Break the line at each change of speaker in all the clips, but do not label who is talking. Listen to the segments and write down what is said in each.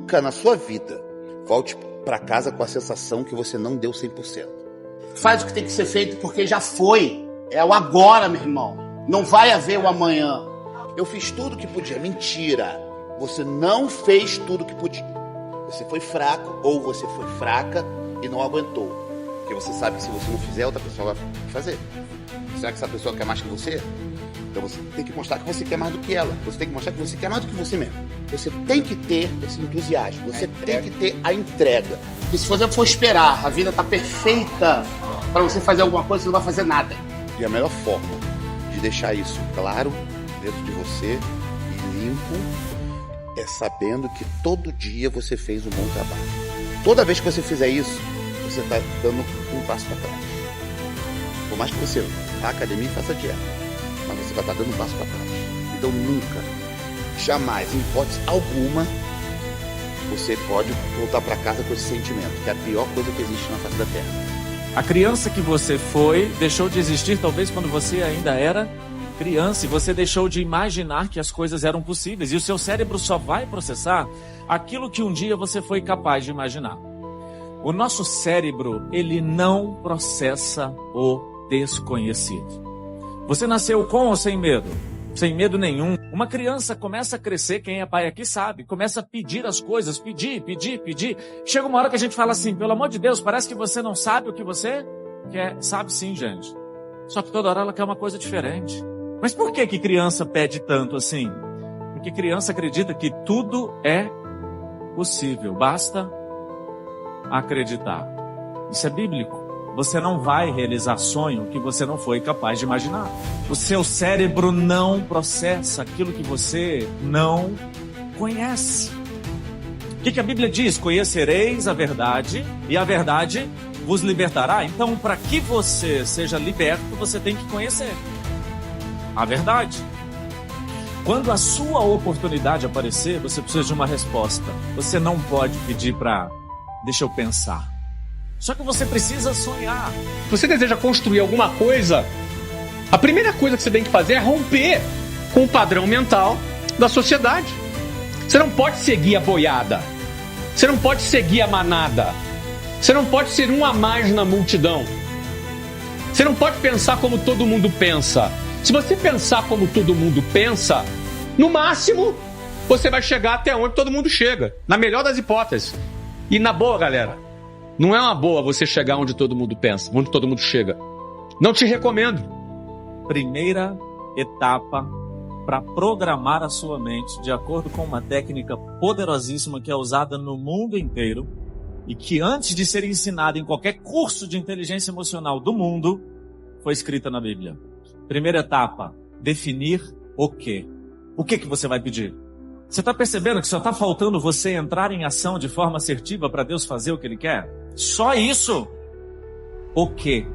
nunca na sua vida volte para casa com a sensação que você não deu 100%.
Faz o que tem que ser feito porque já foi. É o agora, meu irmão. Não vai haver o amanhã.
Eu fiz tudo o que podia. Mentira. Você não fez tudo o que podia. Você foi fraco ou você foi fraca e não aguentou. Porque você sabe que se você não fizer, outra pessoa vai fazer. Será que essa pessoa quer mais que você? Então você tem que mostrar que você quer mais do que ela. Você tem que mostrar que você quer mais do que você mesmo. Você tem que ter esse entusiasmo. Você tem que ter a entrega.
E se você for esperar, a vida tá perfeita para você fazer alguma coisa, você não vai fazer nada.
E a melhor forma de deixar isso claro dentro de você e limpo é sabendo que todo dia você fez um bom trabalho. Toda vez que você fizer isso, você está dando um passo para trás. Por mais que você vá à academia e faça dieta, mas você vai estar dando um passo para trás. Então nunca, jamais, em hipótese alguma, você pode voltar para casa com esse sentimento, que é a pior coisa que existe na face da Terra.
A criança que você foi deixou de existir talvez quando você ainda era criança e você deixou de imaginar que as coisas eram possíveis e o seu cérebro só vai processar aquilo que um dia você foi capaz de imaginar. O nosso cérebro, ele não processa o desconhecido. Você nasceu com ou sem medo? Sem medo nenhum. Uma criança começa a crescer, quem é pai aqui sabe, começa a pedir as coisas, pedir. Chega uma hora que a gente fala assim, pelo amor de Deus, parece que você não sabe o que você quer. Sabe sim, gente. Só que toda hora ela quer uma coisa diferente. Mas por que criança pede tanto assim? Porque criança acredita que tudo é possível, basta acreditar. Isso é bíblico. Você não vai realizar sonho que você não foi capaz de imaginar. O seu cérebro não processa aquilo que você não conhece. O que a Bíblia diz? Conhecereis a verdade e a verdade vos libertará. Então, para que você seja liberto, você tem que conhecer a verdade. Quando a sua oportunidade aparecer, você precisa de uma resposta. Você não pode pedir para, deixa eu pensar. Só que você precisa sonhar.
Se você deseja construir alguma coisa, a primeira coisa que você tem que fazer é romper com o padrão mental da sociedade. Você não pode seguir a boiada. Você não pode seguir a manada. Você não pode ser um a mais na multidão. Você não pode pensar como todo mundo pensa. Se você pensar como todo mundo pensa, no máximo, você vai chegar até onde todo mundo chega. Na melhor das hipóteses. E na boa, galera, não é uma boa você chegar onde todo mundo pensa, onde todo mundo chega. Não te recomendo.
Primeira etapa para programar a sua mente de acordo com uma técnica poderosíssima que é usada no mundo inteiro e que antes de ser ensinada em qualquer curso de inteligência emocional do mundo, foi escrita na Bíblia. Primeira etapa, definir o quê. O que você vai pedir? Você está percebendo que só está faltando você entrar em ação de forma assertiva para Deus fazer o que Ele quer? Só isso? O quê?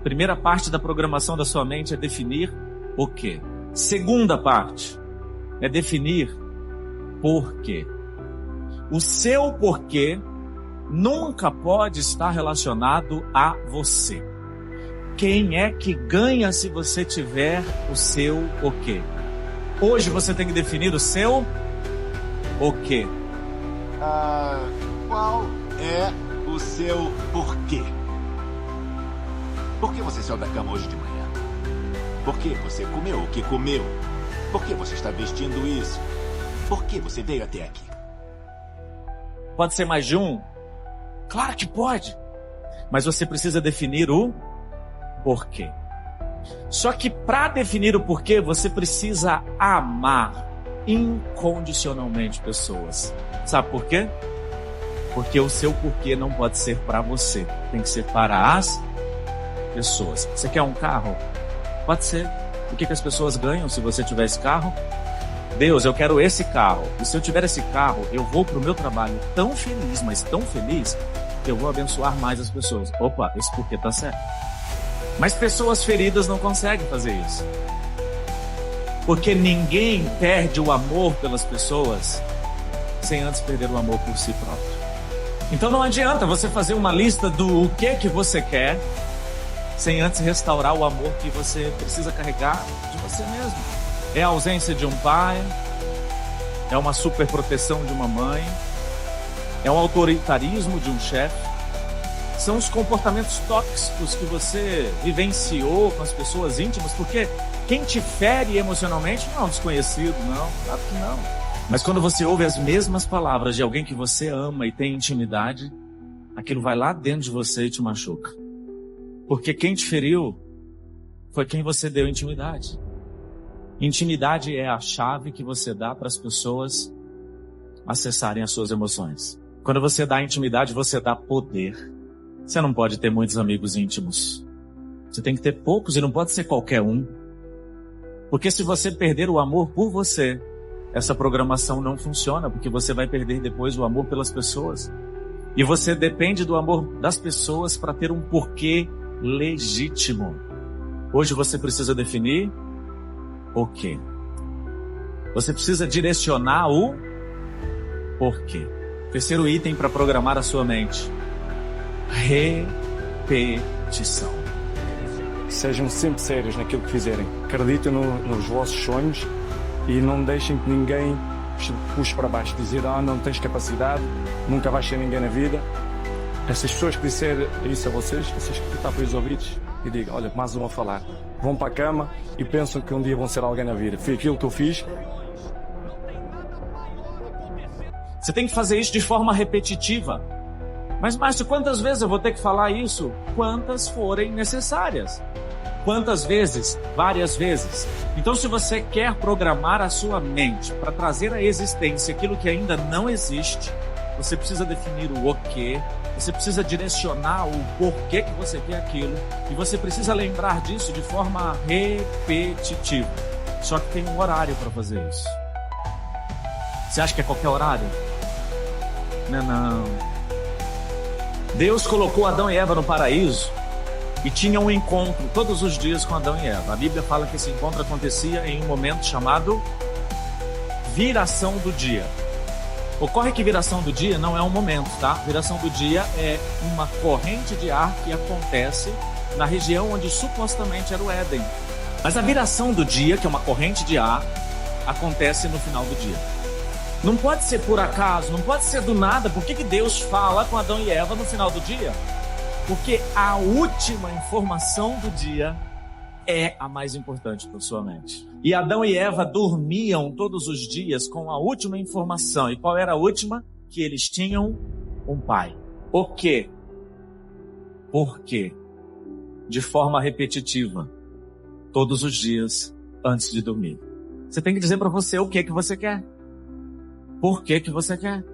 Primeira parte da programação da sua mente é definir o quê. Segunda parte é definir por quê. O seu porquê nunca pode estar relacionado a você. Quem é que ganha se você tiver o seu o quê? Hoje você tem que definir o seu o quê.
Qual é o seu porquê? Por que você saiu da cama hoje de manhã? Por que você comeu o que comeu? Por que você está vestindo isso? Por que você veio até aqui?
Pode ser mais de um? Claro que pode. Mas você precisa definir o porquê. Só que para definir o porquê, você precisa amar incondicionalmente pessoas. Sabe por quê? Porque o seu porquê não pode ser para você. Tem que ser para as pessoas. Você quer um carro? Pode ser. O que as pessoas ganham se você tiver esse carro? Deus, eu quero esse carro. E se eu tiver esse carro, eu vou para o meu trabalho tão feliz, mas tão feliz, que eu vou abençoar mais as pessoas. Opa, esse porquê tá certo. Mas pessoas feridas não conseguem fazer isso. Porque ninguém perde o amor pelas pessoas sem antes perder o amor por si próprio. Então não adianta você fazer uma lista do que você quer sem antes restaurar o amor que você precisa carregar de você mesmo. É a ausência de um pai, é uma super proteção de uma mãe, É o autoritarismo de um chefe? São os comportamentos tóxicos que você vivenciou com as pessoas íntimas? Porque quem te fere emocionalmente não é um desconhecido, não, claro que não. Mas quando você ouve as mesmas palavras de alguém que você ama e tem intimidade, aquilo vai lá dentro de você e te machuca. Porque quem te feriu foi quem você deu intimidade. Intimidade é a chave que você dá para as pessoas acessarem as suas emoções. Quando você dá intimidade, você dá poder. Você não pode ter muitos amigos íntimos. Você tem que ter poucos e não pode ser qualquer um. Porque se você perder o amor por você, essa programação não funciona, porque você vai perder depois o amor pelas pessoas. E você depende do amor das pessoas para ter um porquê legítimo. Hoje você precisa definir o quê. Você precisa direcionar o porquê. Terceiro item para programar a sua mente: repetição.
Sejam sempre sérios naquilo que fizerem. Acreditem nos vossos sonhos e não deixem que ninguém puxe para baixo. Dizer, não tens capacidade, nunca vais ser ninguém na vida. Essas pessoas que disserem isso a vocês que tapem os ouvidos e digam, olha, mais uma a falar. Vão para a cama e pensam que um dia vão ser alguém na vida. Foi aquilo que eu fiz.
Você tem que fazer isso de forma repetitiva. Mas, Márcio, quantas vezes eu vou ter que falar isso? Quantas forem necessárias. Quantas vezes? Várias vezes. Então, se você quer programar a sua mente para trazer à existência aquilo que ainda não existe, você precisa definir o quê, você precisa direcionar o porquê que você quer aquilo, e você precisa lembrar disso de forma repetitiva. Só que tem um horário para fazer isso. Você acha que é qualquer horário? Não. Deus colocou Adão e Eva no paraíso e tinha um encontro todos os dias com Adão e Eva. A Bíblia fala que esse encontro acontecia em um momento chamado viração do dia. Ocorre que viração do dia não é um momento, tá? Viração do dia é uma corrente de ar que acontece na região onde supostamente era o Éden. Mas a viração do dia, que é uma corrente de ar, acontece no final do dia. Não pode ser por acaso, não pode ser do nada. Por que Deus fala com Adão e Eva no final do dia? Porque a última informação do dia é a mais importante para sua mente. E Adão e Eva dormiam todos os dias com a última informação. E qual era a última? Que eles tinham um pai. O quê? Por quê? De forma repetitiva, todos os dias antes de dormir. Você tem que dizer para você o que você quer. Por que você quer?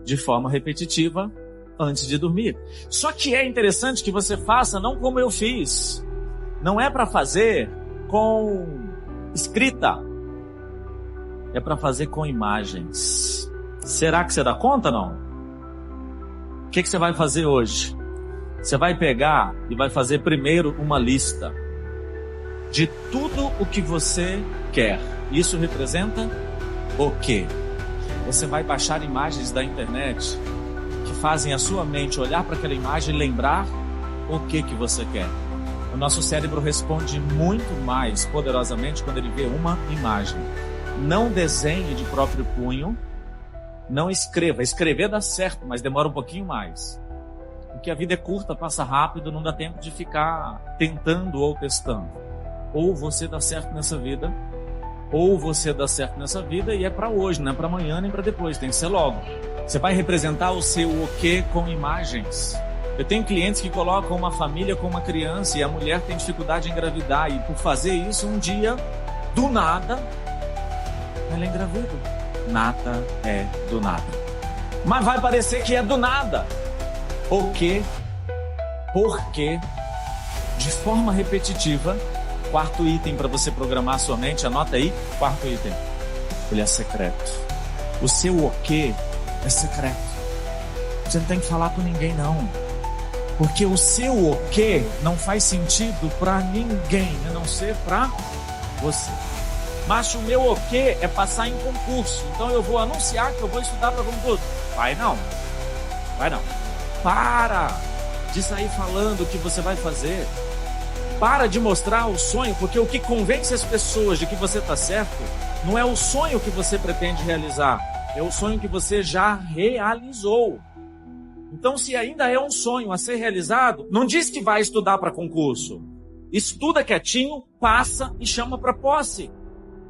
De forma repetitiva, antes de dormir. Só que é interessante que você faça não como eu fiz. Não é para fazer com escrita. É para fazer com imagens. Será que você dá conta, não? O que você vai fazer hoje? Você vai pegar e vai fazer primeiro uma lista de tudo o que você quer. Isso representa o quê? Você vai baixar imagens da internet que fazem a sua mente olhar para aquela imagem e lembrar o que você quer. O nosso cérebro responde muito mais poderosamente quando ele vê uma imagem. Não desenhe de próprio punho, não escreva. Escrever dá certo, mas demora um pouquinho mais. Porque a vida é curta, passa rápido, não dá tempo de ficar tentando ou testando. Ou você dá certo nessa vida, ou você dá certo nessa vida e é para hoje, não é para amanhã nem para depois, tem que ser logo. Você vai representar o seu o quê com imagens. Eu tenho clientes que colocam uma família com uma criança e a mulher tem dificuldade em engravidar e por fazer isso um dia, do nada, ela engravida. Nada é do nada. Mas vai parecer que é do nada. O quê? Por quê? De forma repetitiva. Quarto item para você programar a sua mente, anota aí, quarto item. Ele é secreto. O seu o quê é secreto. Você não tem que falar com ninguém, não. Porque o seu o quê não faz sentido para ninguém, a não ser para você. Mas o meu o quê é passar em concurso. Então eu vou anunciar que eu vou estudar para concurso. Vai não. Para de sair falando o que você vai fazer. Para de mostrar o sonho, porque o que convence as pessoas de que você está certo não é o sonho que você pretende realizar, É o sonho que você já realizou. Então, se ainda é um sonho a ser realizado, não diz que vai estudar para concurso. Estuda quietinho, passa e chama para posse.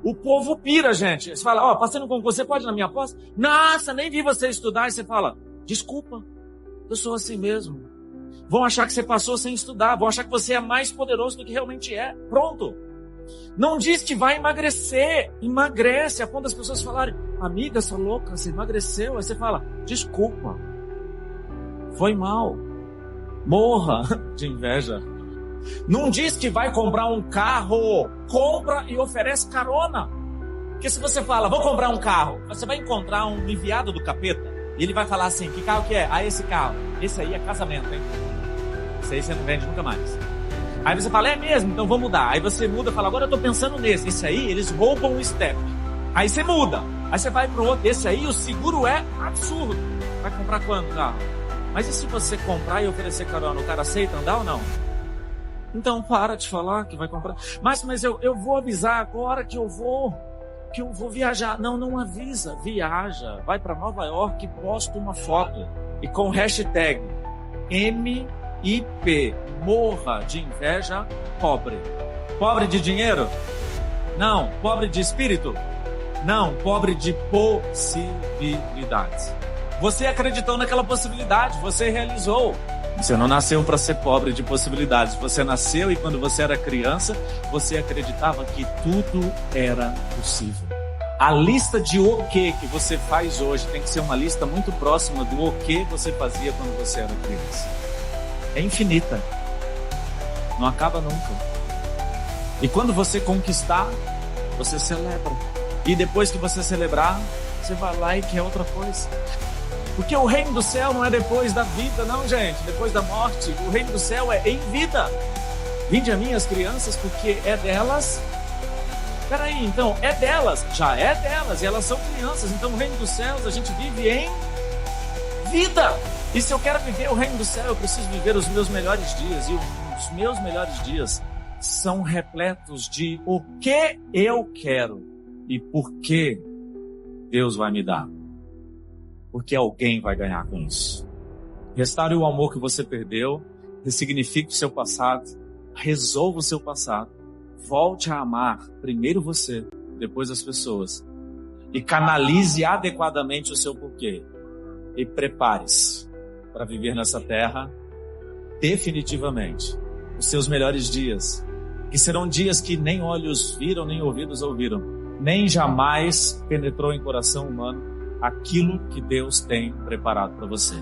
O povo pira, gente. Você fala, ó, passei no concurso, você pode ir na minha posse? Nossa, nem vi você estudar. E você fala, desculpa, eu sou assim mesmo. Vão achar que você passou sem estudar. Vão achar que você é mais poderoso do que realmente é. Pronto. Não diz que vai emagrecer. Emagrece. A ponto das pessoas falarem, amiga, essa louca, você emagreceu. Aí você fala, desculpa. Foi mal. Morra de inveja. Não diz que vai comprar um carro. Compra e oferece carona. Porque se você fala, vou comprar um carro, você vai encontrar um enviado do capeta. E ele vai falar assim, que carro que é? Ah, esse carro. Esse aí é casamento, hein? Esse aí você não vende nunca mais. Aí você fala, é mesmo? Então vou mudar. Aí você muda e fala, agora eu tô pensando nesse. Esse aí, eles roubam o step. Aí você muda. Aí você vai pro outro. Esse aí, o seguro é absurdo. Vai comprar quando, carro? Mas e se você comprar e oferecer carona, o cara aceita andar ou não? Então para de falar que vai comprar. Mas eu vou avisar agora que eu vou viajar. Não avisa, viaja. Vai para Nova York e posta uma foto. E com hashtag MIP, morra de inveja pobre. Pobre de dinheiro? Não. Pobre de espírito? Não. Pobre de possibilidades. Você acreditou naquela possibilidade, você realizou. Você não nasceu para ser pobre de possibilidades. Você nasceu e quando você era criança, você acreditava que tudo era possível. A lista de o que você faz hoje tem que ser uma lista muito próxima do o que você fazia quando você era criança. É infinita. Não acaba nunca. E quando você conquistar, você celebra. E depois que você celebrar, você vai lá e quer outra coisa. Porque o reino do céu não é depois da vida, não, gente. Depois da morte. O reino do céu é em vida. Vinde a mim as crianças, porque é delas. Peraí, então, é delas. Já é delas. E elas são crianças. Então, o reino dos céus, a gente vive em vida. E se eu quero viver o reino do céu, eu preciso viver os meus melhores dias. E os meus melhores dias são repletos de o que eu quero e por que Deus vai me dar. Porque alguém vai ganhar com isso. Restaure o amor que você perdeu, ressignifique o seu passado, resolva o seu passado, volte a amar primeiro você, depois as pessoas, e canalize adequadamente o seu porquê. E prepare-se para viver nessa terra definitivamente os seus melhores dias, que serão dias que nem olhos viram, nem ouvidos ouviram, nem jamais penetrou em coração humano aquilo que Deus tem preparado para você.